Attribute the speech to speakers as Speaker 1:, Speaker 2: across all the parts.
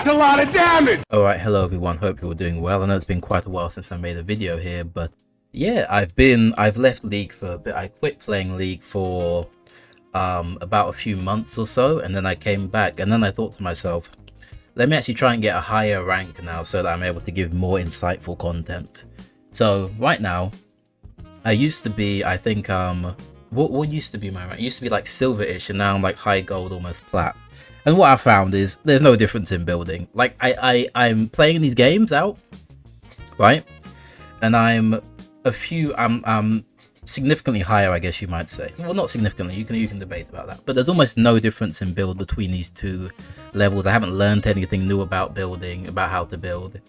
Speaker 1: That's a lot of damage!
Speaker 2: Alright, hello everyone, hope you're doing well. I know it's been quite a while since I made a video here, but yeah, I've left League for a bit. I quit playing League for about a few months or so, and then I came back, and then I thought to myself, let me actually try and get a higher rank now so that I'm able to give more insightful content. So right now, I used to be, I think, what used to be my rank? It used to be like silver-ish, and now I'm like high gold, almost plat. And what I found is there's no difference in building. Like I'm playing these games out, right? And I'm significantly higher, I guess you might say. Well, not significantly, you can debate about that. But there's almost no difference in build between these two levels. I haven't learned anything new about building, about how to build.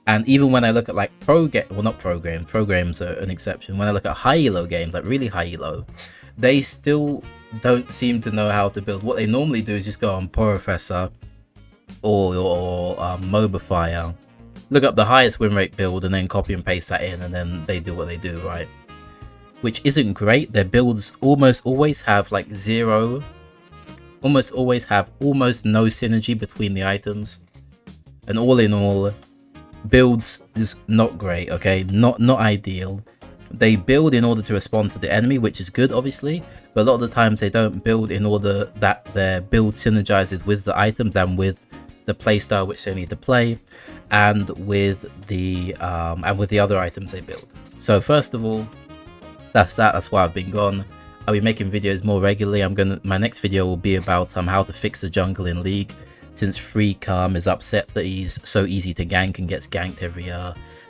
Speaker 2: And even when I look at like not pro games are an exception. When I look at high elo games, like really high elo, they still don't seem to know how to build. What they normally do is just go on Professor or Mobifier, look up the highest win rate build, and then copy and paste that in, and then they do what they do, right? Which isn't great. Their builds almost always have like almost no synergy between the items, and all in all, builds is not great. Okay, not ideal. They build in order to respond to the enemy, which is good obviously, but a lot of the times they don't build in order that their build synergizes with the items and with the playstyle which they need to play, and with the other items they build. So first of all, that's why I've been gone. I'll be making videos more regularly. My next video will be about how to fix the jungle in League, since Hecarim is upset that he's so easy to gank and gets ganked every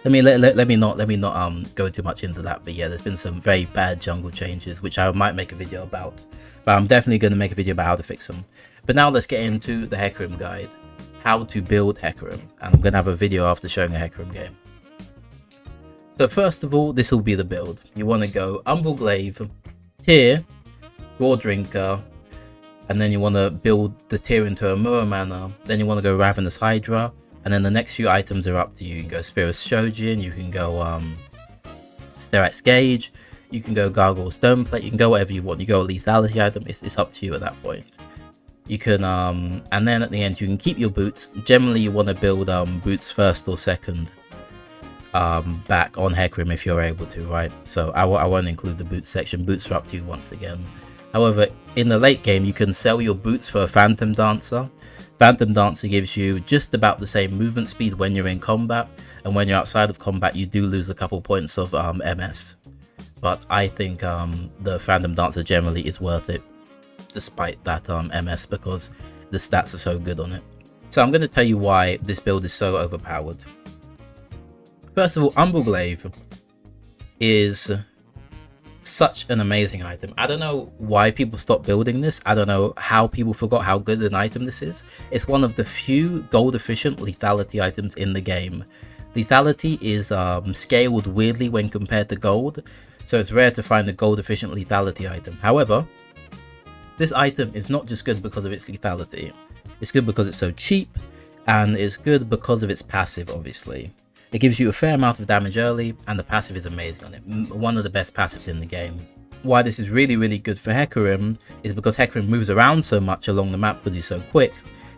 Speaker 2: let me not go too much into that. But yeah, there's been some very bad jungle changes which I might make a video about, but I'm definitely going to make a video about how to fix them. But now let's get into the Hecarim guide, how to build Hecarim, and I'm going to have a video after showing a Hecarim game. So first of all, this will be the build. You want to go Umbral Glaive, Tear, Gore Drinker, and then you want to build the Tear into a muramana. Then you want to go Ravenous Hydra, and then the next few items are up to you. You can go Spirit's Shojin, you can go steraks gage, you can go gargoyles stoneplate, you can go whatever you want. You go a lethality item, it's up to you at that point. You can and then at the end you can keep your boots. Generally you want to build boots first or second back on Hecarim if you're able to, right? So I won't include the boots section. Boots are up to you once again. However, in the late game you can sell your boots for a Phantom Dancer. Phantom Dancer gives you just about the same movement speed when you're in combat, and when you're outside of combat you do lose a couple points of MS. But I think the Phantom Dancer generally is worth it despite that MS, because the stats are so good on it. So I'm going to tell you why this build is so overpowered. First of all, Umbral Glaive is such an amazing item. I don't know why people stopped building this. I don't know how people forgot how good an item this is. It's one of the few gold efficient lethality items in the game. Lethality is scaled weirdly when compared to gold, so it's rare to find a gold efficient lethality item. However, this item is not just good because of its lethality. It's good because it's so cheap, and it's good because of its passive, obviously. It gives you a fair amount of damage early, and the passive is amazing on it. One of the best passives in the game. Why this is really good for Hecarim is because Hecarim moves around so much along the map because he's so quick.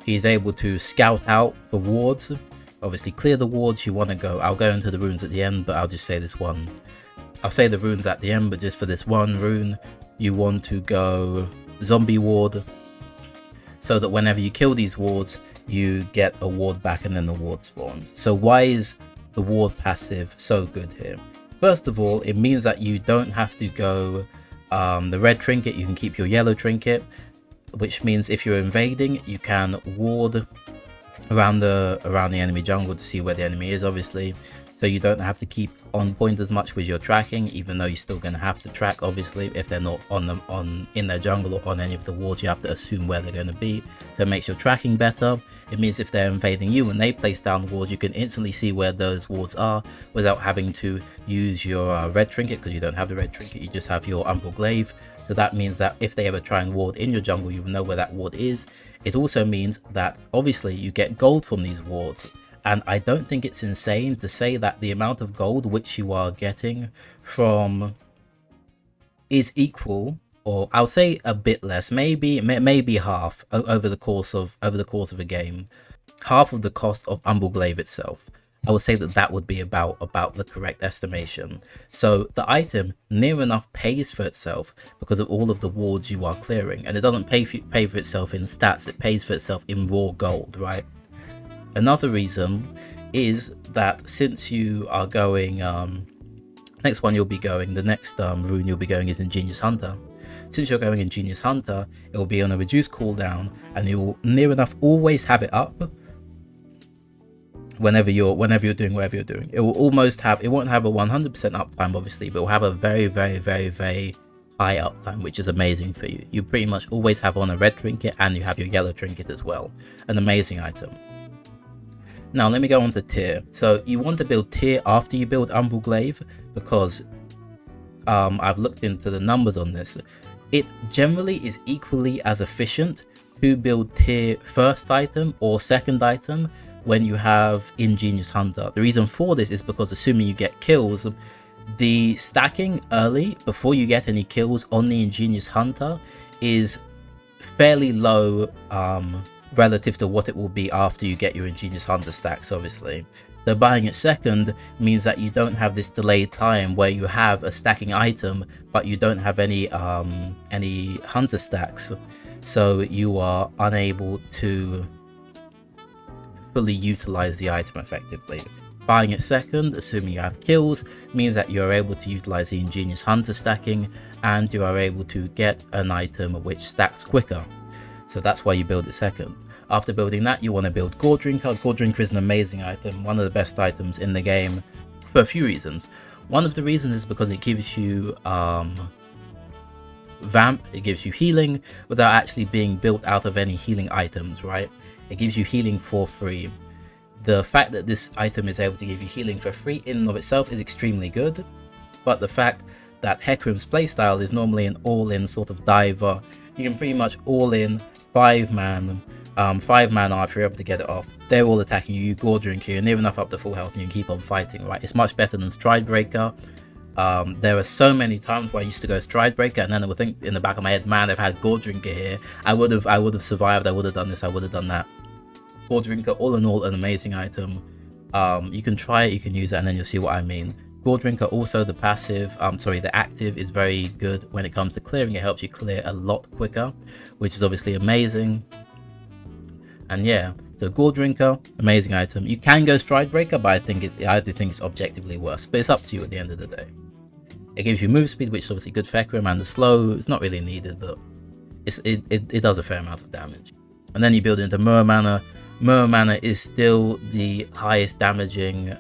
Speaker 2: He's able to scout out for wards. Obviously clear the wards you want to go. I'll go into the runes at the end, but I'll just say this one. I'll say the runes at the end, but just for this one rune, you want to go Zombie Ward, so that whenever you kill these wards, you get a ward back and then the ward spawns. So why is the ward passive so good here? First of all, it means that you don't have to go the red trinket, you can keep your yellow trinket, which means if you're invading you can ward around the enemy jungle to see where the enemy is, obviously, so you don't have to keep on point as much with your tracking, even though you're still going to have to track, obviously, if they're not in their jungle or on any of the wards. You have to assume where they're going to be, so it makes your tracking better. It means if they're invading you and they place down wards, you can instantly see where those wards are without having to use your red trinket, because you don't have the red trinket, you just have your Umbral Glaive. So that means that if they ever try and ward in your jungle, you will know where that ward is. It also means that obviously you get gold from these wards, and I don't think it's insane to say that the amount of gold which you are getting from is equal, or I'll say a bit less, maybe half over the course of a game. half of the cost of Umbral Glaive itself. I would say that that would be about the correct estimation. So the item near enough pays for itself because of all of the wards you are clearing, and it doesn't pay for itself in stats, it pays for itself in raw gold, right? Another reason is that since you are going, next one you'll be going, the next rune you'll be going is Ingenious Hunter. Since you're going Ingenious Hunter, it will be on a reduced cooldown, and you will near enough always have it up whenever you're doing whatever you're doing. It will almost have, it won't have a 100% uptime obviously, but it will have a very high uptime, which is amazing for you. You pretty much always have on a red trinket, and you have your yellow trinket as well. An amazing item. Now let me go on to tier. So you want to build tier after you build Umbral Glaive, because I've looked into the numbers on this. It generally is equally as efficient to build tier first item or second item when you have Ingenious Hunter. The reason for this is because assuming you get kills, the stacking early before you get any kills on the Ingenious Hunter is fairly low relative to what it will be after you get your Ingenious Hunter stacks, obviously. So buying it second means that you don't have this delayed time where you have a stacking item but you don't have any hunter stacks, so you are unable to fully utilize the item effectively. Buying it second, assuming you have kills, means that you're able to utilize the Ingenious Hunter stacking, and you are able to get an item which stacks quicker. So that's why you build it second. After building that, you want to build Gore Drinker. Gore Drinker is an amazing item, one of the best items in the game for a few reasons. One of the reasons is because it gives you vamp, it gives you healing without actually being built out of any healing items, right? It gives you healing for free. The fact that this item is able to give you healing for free in and of itself is extremely good, but the fact that Hecarim's playstyle is normally an all-in sort of diver, you can pretty much all-in 5-man if you're able to get it off. They're all attacking you, you Gore Drinker, you're near enough up to full health and you can keep on fighting, right? It's much better than Stride Breaker. There are so many times where I used to go Stride Breaker and then I would think in the back of my head, man, I've had Gore Drinker here, I would have survived, I would have done this, I would have done that. Gore Drinker, all in all, an amazing item. You can try it, you can use it, and then you'll see what I mean. Gore Drinker, also the the active is very good when it comes to clearing. It helps you clear a lot quicker, which is obviously amazing. And yeah, so Gore Drinker, amazing item. You can go Stride Breaker, but I do think it's objectively worse, but it's up to you at the end of the day. It gives you move speed, which is obviously good for Hecarim, and the slow, it's not really needed, but it does a fair amount of damage. And then you build into muramana. Muramana is still the highest damaging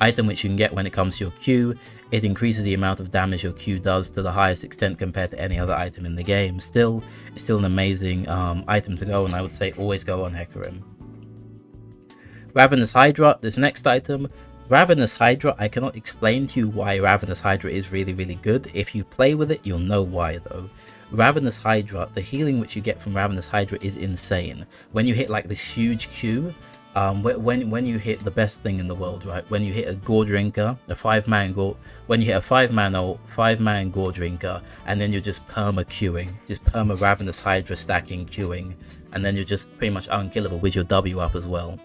Speaker 2: item which you can get when it comes to your Q. It increases the amount of damage your Q does to the highest extent compared to any other item in the game. It's still an amazing item to go, and I would say always go on Hecarim. Ravenous Hydra, this next item. Ravenous Hydra, I cannot explain to you why Ravenous Hydra is really good. If you play with it, you'll know why though. Ravenous Hydra, the healing which you get from Ravenous Hydra is insane. When you hit like this huge Q, when you hit the best thing in the world, right? When you hit a Gore Drinker, a 5-man Gore, when you hit a 5-man Gore Drinker, and then you're just perma queuing, just perma Ravenous Hydra stacking queuing, and then you're just pretty much unkillable with your W up as well.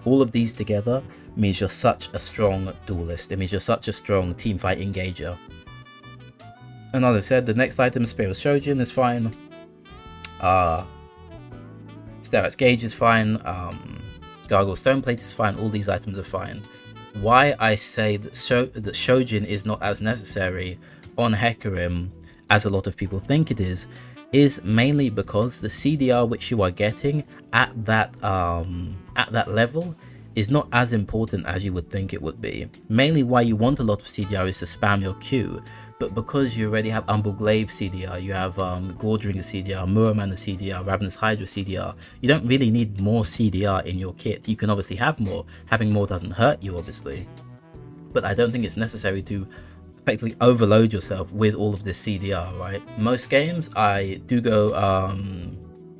Speaker 2: All of these together means you're such a strong duelist. It means you're such a strong teamfight engager. And as I said, the next item, Spear of Shojin, is fine. Steraks Gage is fine. Gargoyle Stoneplate is fine. All these items are fine. Why I say that Shojin is not as necessary on Hecarim as a lot of people think it is mainly because the CDR which you are getting at that level is not as important as you would think it would be. Mainly why you want a lot of CDR is to spam your Q, but because you already have Umbral Glaive CDR, you have Gore Drinker CDR, muramana CDR, Ravenous Hydra CDR, you don't really need more CDR in your kit. You can obviously have more. Having more doesn't hurt you, obviously, but I don't think it's necessary to effectively overload yourself with all of this CDR, right? Most games I do go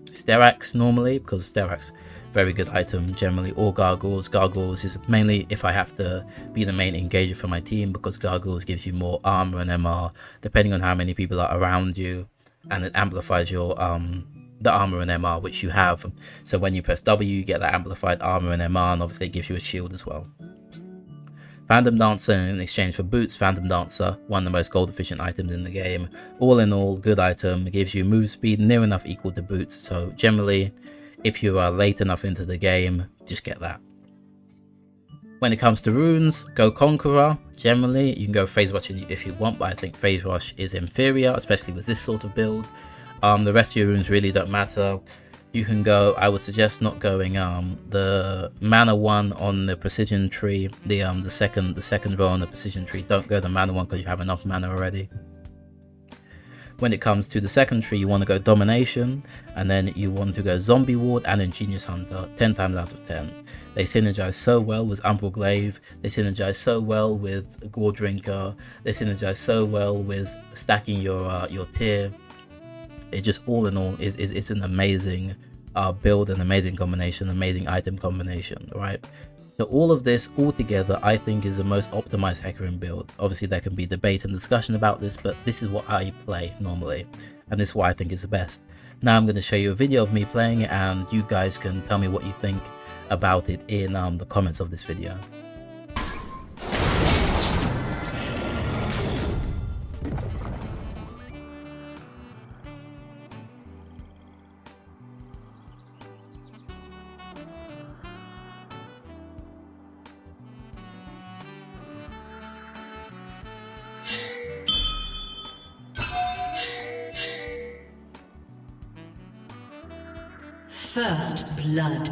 Speaker 2: steraks normally, because steraks, very good item generally, or gargoyles. Gargoyles is mainly if I have to be the main engager for my team, because gargoyles gives you more armor and MR depending on how many people are around you, and it amplifies your the armor and MR, which you have. So when you press W, you get that amplified armor and MR, and obviously it gives you a shield as well. Phantom Dancer in exchange for boots. Phantom Dancer, one of the most gold efficient items in the game. All in all, good item. It gives you move speed near enough equal to boots. So generally, if you are late enough into the game, just get that. When it comes to runes, go Conqueror. Generally, you can go Phase Rush if you want, but I think Phase Rush is inferior, especially with this sort of build. The rest of your runes really don't matter. You can go, I would suggest not going the mana one on the precision tree, the second row on the precision tree. Don't go the mana one because you have enough mana already. When it comes to the second tree, you want to go Domination, and then you want to go Zombie Ward and Ingenious Hunter 10 times out of 10. They synergize so well with Umbral Glaive, they synergize so well with Gore Drinker, they synergize so well with stacking your tier. It just all in all is an amazing build, an amazing combination, amazing item combination, right? So all of this all together, I think, is the most optimized Hecarim build. Obviously there can be debate and discussion about this, but this is what I play normally, and this is what I think is the best. Now I'm going to show you a video of me playing it, and you guys can tell me what you think about it in the comments of this video.
Speaker 1: First blood.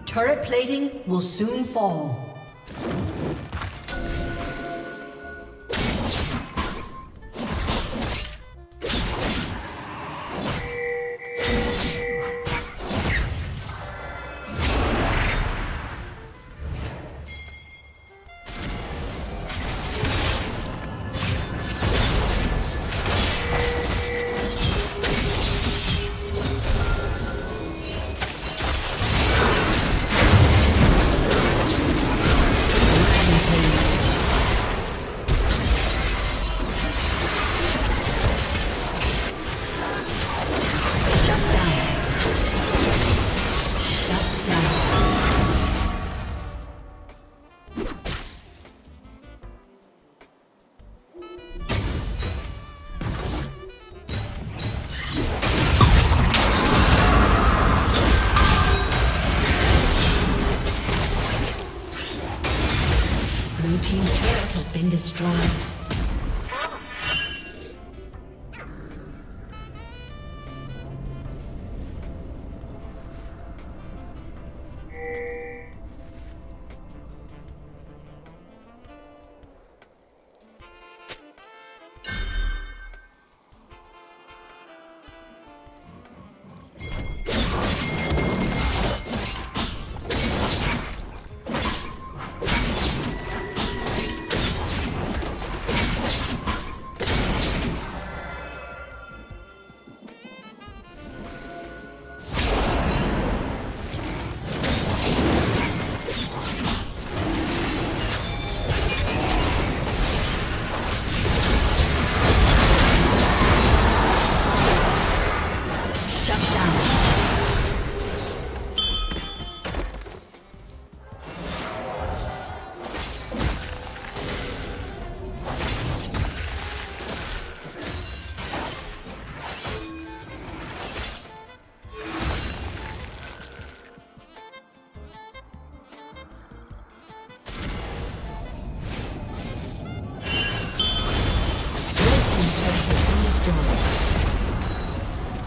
Speaker 1: Turret plating will soon fall. Blue team's turret has been destroyed.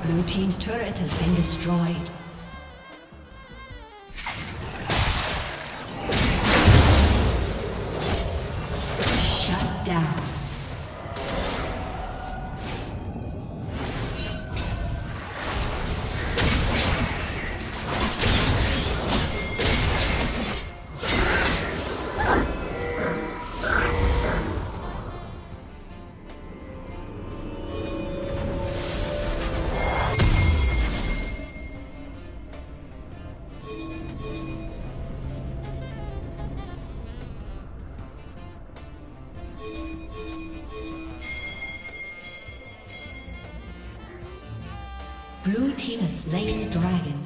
Speaker 1: Blue team's turret has been destroyed. Shut down. Blue team has slain the dragon.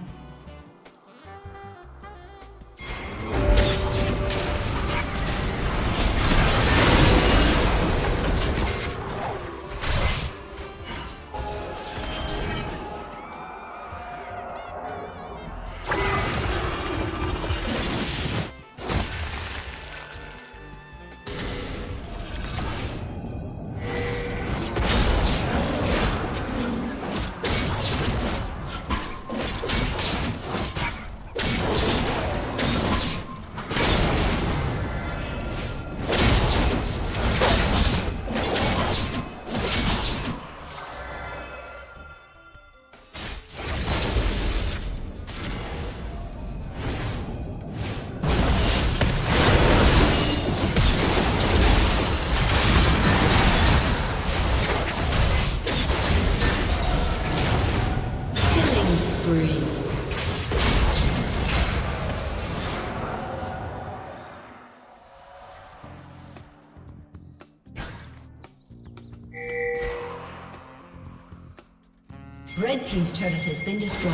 Speaker 1: Red team's turret has been destroyed.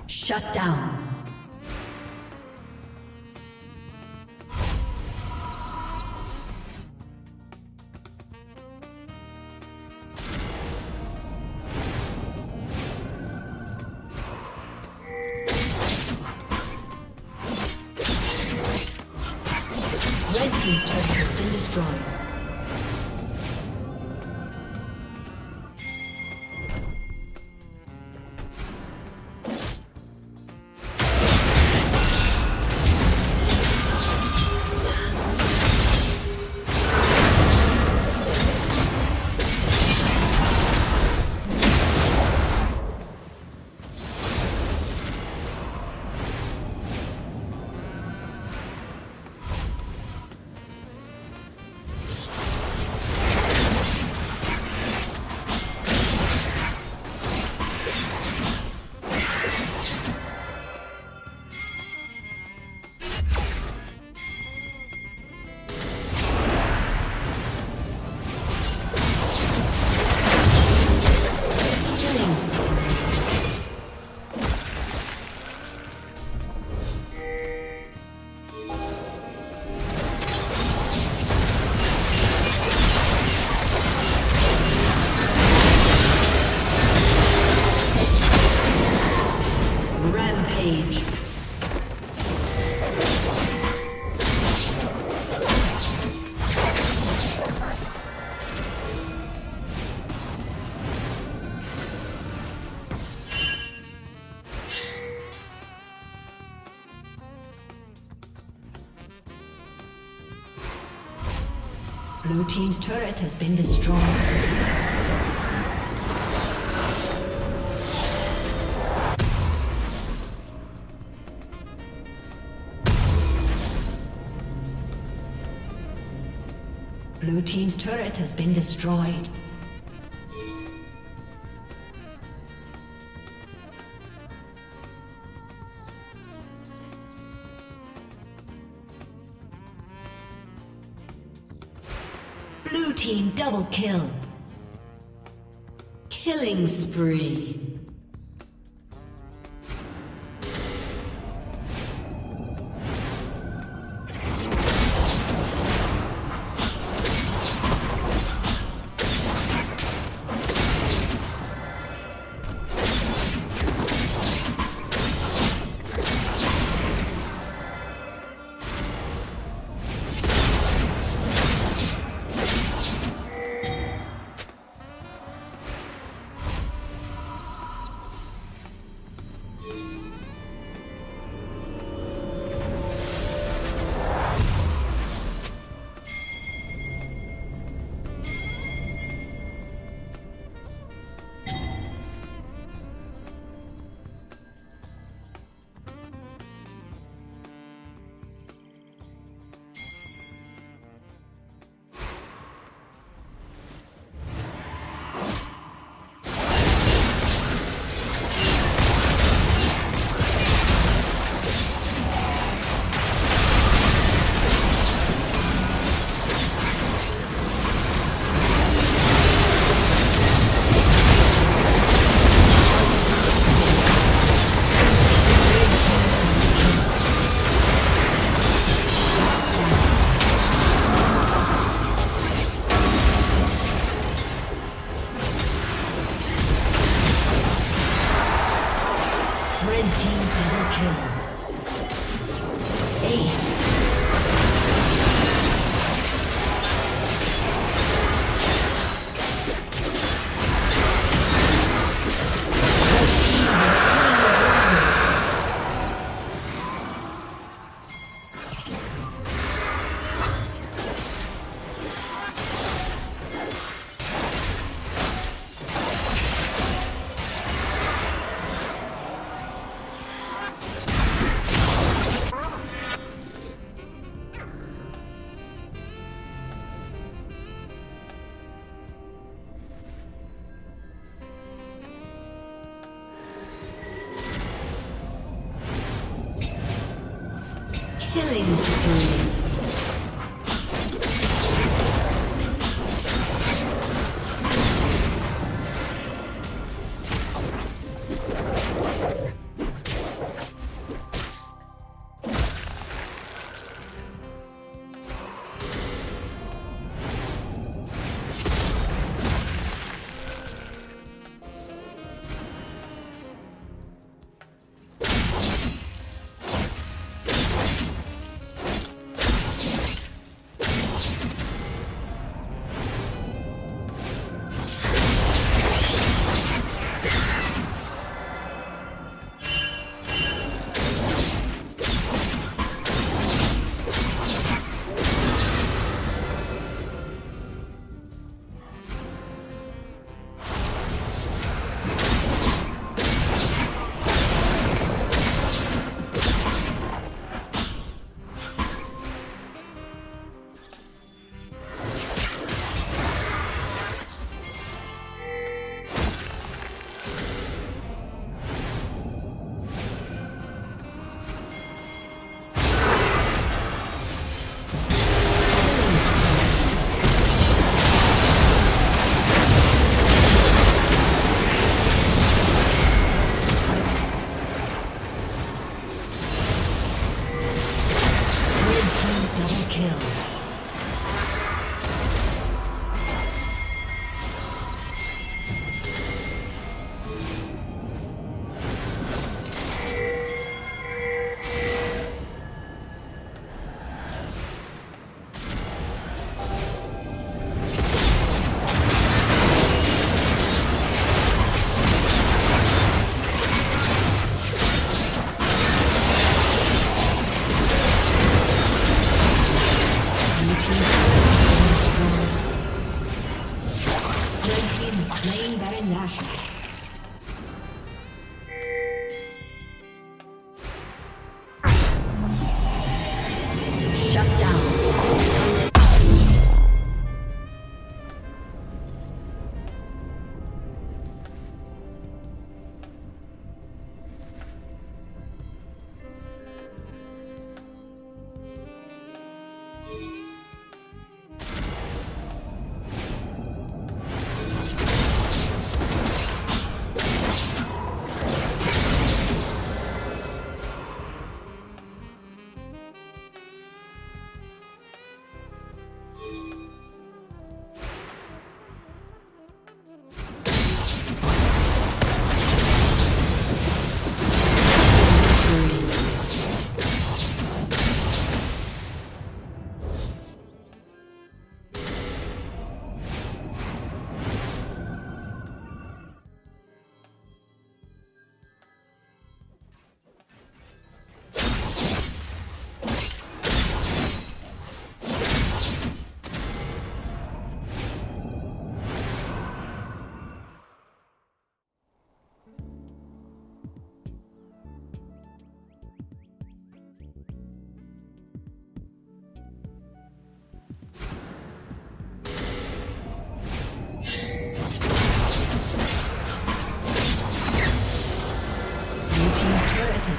Speaker 1: Shut down. Red team's turret has been destroyed. Rampage. Blue team's turret has been destroyed. Blue team's turret has been destroyed. Blue team double kill. Killing spree.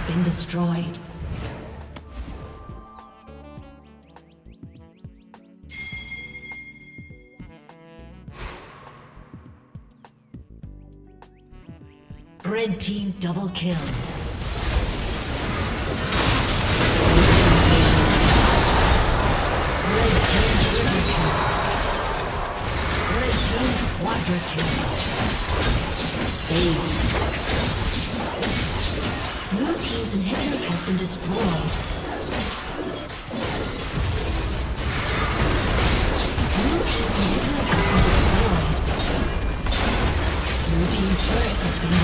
Speaker 1: Been destroyed. Red team double kill. Red team triple kill. Red team quadra kill. Ace. Blue team's inhibitor has been destroyed. Blue team's inhibitor has been destroyed. Blue team's turret has been